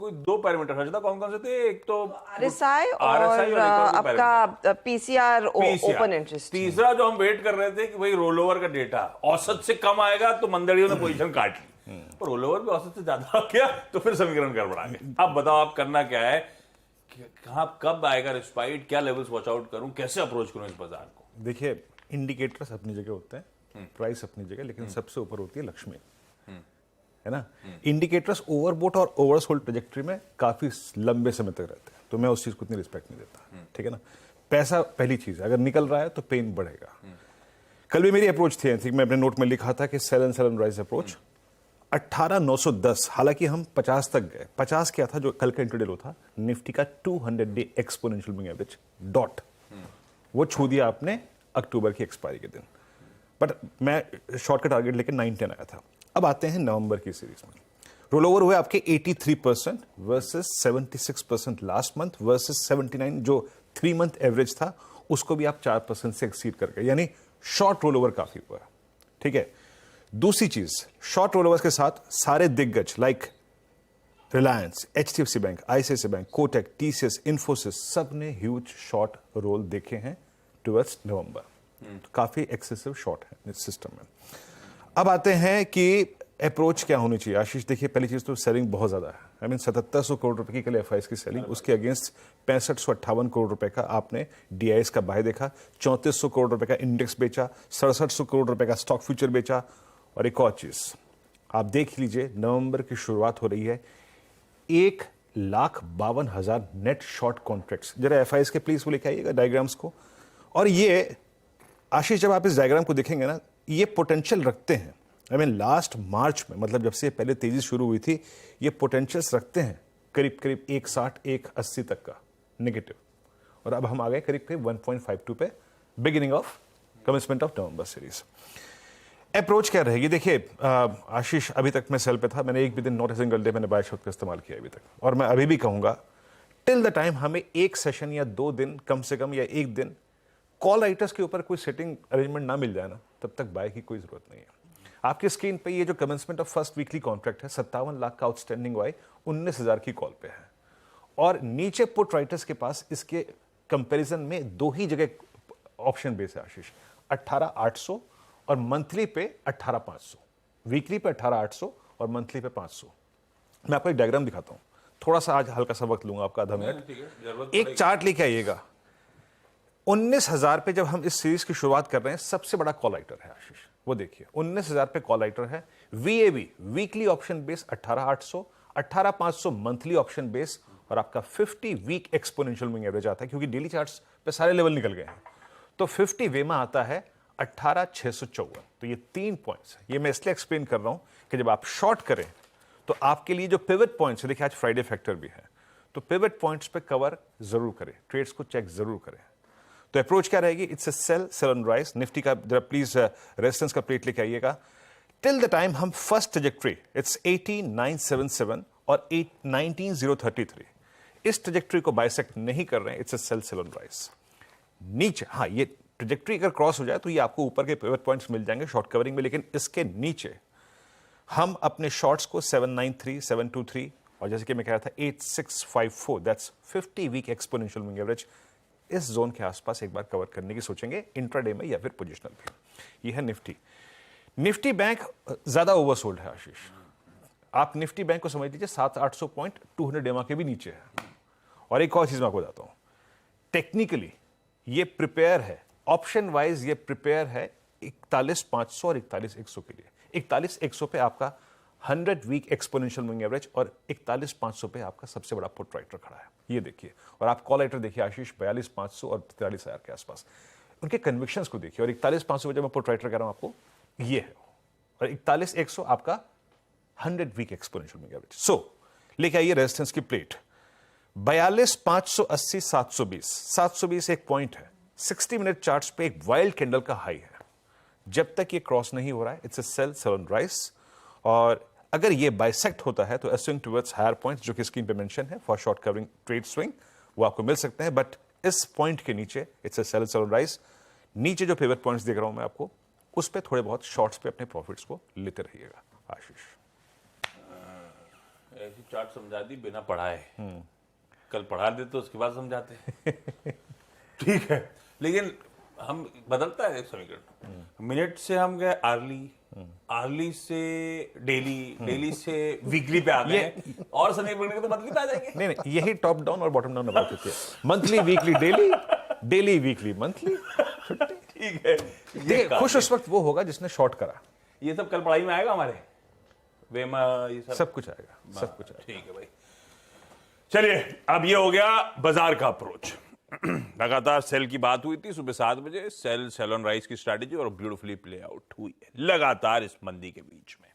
कोई 2 पैरामीटर था, कौन कौन से थे? एक तो RSI और आपका PCR ओपन इंटरेस्ट। तीसरा जो हम वेट कर रहे थे कि भाई रोल ओवर का डेटा औसत से कम आएगा तो मंदड़ियों ने पोजीशन काट ली, और रोल ओवर भी औसत से ज्यादा आ गया तो फिर समीकरण गड़बड़ा गया। अब बताओ आप करना क्या है, कहाँ कब आएगा रिस्पाइट, क्या लेवल्स वॉच आउट करूं, कैसे अप्रोच करूं इस बाजार को? देखिए, इंडिकेटर्स अपनी जगह होते हैं, प्राइस अपनी जगह, लेकिन सबसे ऊपर होती है लक्ष्मी, है ना। इंडिकेटर्स ओवरबोट और ओवरसोल्ड ट्रेजेक्टरी में काफी लंबे समय तक रहते हैं, तो मैं उस चीज को इतनी रिस्पेक्ट नहीं देता, ठीक है ना। पैसा पहली चीज है, अगर निकल रहा है तो पेन बढ़ेगा। कल भी मेरी अप्रोच थी, मैं अपने नोट में लिखा था कि सेल एंड राइज अप्रोच 18,910, हालांकि हम 50 तक गए। 50 क्या था जो कल का इंट्राडे लो था, निफ्टी का 200 day exponential moving average dot, वो छू दिया आपने अक्टूबर की एक्सपायरी के दिन। बट मैं शॉर्ट का टारगेट लेके 910 आया था। अब आते हैं नवंबर की सीरीज में। रोल ओवर हुए आपके 83% वर्सेस 76% लास्ट मंथ वर्सेस 79 जो 3 मंथ एवरेज था, उसको भी आप 4% से एक्सीड कर गए, यानी शॉर्ट रोल ओवर काफी हुआ, ठीक है। दूसरी चीज, शॉर्ट रोल ओवर के साथ सारे दिग्गज like Reliance, HDFC bank, ICICI bank, Kotak, TCS, Infosys, सब ने ह्यूज शॉर्ट रोल देखे हैं टुवर्ड्स नवंबर। तो काफी एक्सेसिव शॉर्ट है इस सिस्टम में। अब आते हैं कि अप्रोच क्या होनी चाहिए। आशीष, देखिए, पहली चीज तो सेलिंग बहुत ज्यादा है। आई मीन 7700 करोड़ रुपए की कल FIs की सेलिंग, उसके अगेंस्ट 6558 करोड़ रुपए का आपने DIs का बाय देखा, 3400 करोड़ रुपए का इंडेक्स बेचा, 6700 करोड़ रुपए का स्टॉक फ्यूचर बेचा। और एक और चीज आप देख लीजिए, नवंबर की शुरुआत हो रही है, 1,52,000 नेट शॉर्ट कॉन्ट्रैक्ट्स। जरा FIs के प्लीज वो लेके आइएगा डायग्राम्स को। और ये आशीष, जब आप इस डायग्राम को देखेंगे ना, ये पोटेंशियल रखते हैं। आई मीन लास्ट मार्च में, मतलब जब से पहले तेजी शुरू हुई थी, ये पोटेंशियल्स रखते हैं करीब करीब 160 180 तक का नेगेटिव। और अब हम आ गए करीब करीब 1.52 पे, beginning of commencement of November series. Approach क्या रहेगी? देखिए आशीष, अभी तक मैं सेल पे था, मैंने एक भी दिन, नॉट ए सिंगल डे, मैंने बाय शॉट का इस्तेमाल किया अभी तक। और मैं अभी भी कहूंगा, टिल द टाइम हमें एक सेशन या 2 दिन कम से कम, या 1 दिन कॉल राइटर्स के ऊपर कोई सेटिंग अरेंजमेंट ना मिल जाए ना, तब तक बाय की कोई जरूरत नहीं है। आपकी स्क्रीन पे ये जो commencement of first weekly contract है, 57 लाख का आउटस्टैंडिंग वाई 19,000 की कॉल पे है। और नीचे पुट राइटर्स के पास इसके कंपैरिजन में 2 ही जगह ऑप्शन बेस है आशीष, 18,800 और मंथली पे 18,500, वीकली पे 18,800 और मंथली पे 500। मैं आपको एक डायग्राम दिखाता हूं, थोड़ा सा आज हल्का सा वक्त लूंगा आपका, आधा मिनट। एक चार्ट लेके आइएगा। 19,000 पे जब हम इस सीरीज की शुरुआत कर रहे हैं, सबसे बड़ा कॉल राइटर है आशीष, वो देखिए 19,000 पे कॉल राइटर है। VAB weekly option base 18,800, 18,500 monthly option base, और आपका 50 वीक एक्सपोनेंशियल मूविंग एवरेज आता है, क्योंकि डेली चार्ट्स पे सारे लेवल निकल गए हैं। तो 50 वे में आता है 18,654। तो ये 3 पॉइंट्स है। ये मैं इसलिए एक्सप्लेन कर रहा हूं कि जब आप शॉर्ट करें तो आपके लिए जो पिवट पॉइंट्स है, देखिए आज फ्राइडे फैक्टर भी है, तो पिवट पॉइंट्स पे कवर जरूर करें, ट्रेड्स को चेक जरूर करें। तो अप्रोच क्या रहेगी? It's a sell and rise. Nifty का जरा प्लीज रेजिस्टेंस का प्लेट लेके आइएगा। टिल द टाइम हम फर्स्ट ट्रेजेक्टरी, इट्स 18,977 और 19,033, इस ट्रेजेक्टरी को बाइसेक्ट नहीं कर रहे हैं, it's a sell and rise. नीचे, हाँ, ये ट्रेजेक्टरी अगर क्रॉस हो जाए तो ये आपको ऊपर के पिवट पॉइंट्स मिल जाएंगे शॉर्ट कवरिंग में, लेकिन इसके नीचे हम अपने शॉर्ट्स को 793, 723 और जैसे कि मैं कह रहा था 8654, that's 50 week exponential moving average, इस जोन के आसपास एक बार कवर करने की सोचेंगे इंट्राडे में या फिर पोजिशनल भी। ये है निफ्टी। निफ्टी बैंक ज्यादा ओवरसोल्ड है आशीष। आप निफ्टी बैंक को समझ लीजिए 700-800 पॉइंट 200 डेमा के भी नीचे है। और एक और चीज मैं आपको बताता हूं, टेक्निकली ये प्रिपेयर है, ऑप्शन वाइज ये प्रिपेयर है 41,500 और 41,100 के लिए। 41,100 पे आपका 100 वीक एक्सपोनेंशियल मूविंग एवरेज और 41,500 पे आपका सबसे बड़ा पुट राइटर खड़ा है, ये देखिए। और आप कॉल राइटर देखिए आशीष, 42,500 और 43,000 के आसपास। उनके कन्विक्शंस को देखिए। और 41,500 पे जब मैं पुट राइटर कह रहा हूं आपको, ये है। और 41,100 आपका 100 वीक एक्सपोनेंशियल मूविंग एवरेज। सो लेके आइए रेजिस्टेंस की प्लेट, 42,580, 720। 720 एक पॉइंट है, 60 मिनट चार्ट्स पे एक वाइल्ड कैंडल का हाई है। जब तक ये क्रॉस नहीं हो रहा है, it's a sell and rise. और अगर ये बाइसेक्ट होता है तो स्विंग टुवर्ड्स हायर पॉइंट्स, जो कि स्क्रीन पे मेंशन है for short covering trade swing, वो आपको मिल सकते हैं। बट इस पॉइंट के नीचे it's a sell and rise. नीचे जो पिवट पॉइंट्स देख रहा हूं मैं आपको, उस पे थोड़े बहुत शॉर्ट्स पे अपने प्रॉफिट्स को लेते रहिएगा आशीष। ऐसी चार्ट समझा दी बिना पढ़ाए। कल पढ़ा दे तो उसके बाद समझाते। ठीक है, लेकिन हम बदलता है समीकरण। मिनट से हम गए आर्ली से डेली से वीकली पे आ गए, और समीकरण के तो मंथली पे आ जाएंगे। नहीं, यही टॉप डाउन और बॉटम डाउन बात होती है। Monthly weekly daily, daily weekly monthly. ठीक है, देखिए, खुश उस वक्त वो होगा जिसने शॉर्ट करा। ये सब कल पढ़ाई में आएगा हमारे, वेमा ये सब कुछ आएगा, सब कुछ आएगा। ठीक है भाई, चलिए अब ये हो गया बाजार का अप्रोच। लगातार सेल की बात हुई थी सुबह 7 बजे, सेल ऑन राइज की स्ट्रैटेजी और ब्यूटीफुली प्ले आउट हुई है लगातार इस मंदी के बीच में।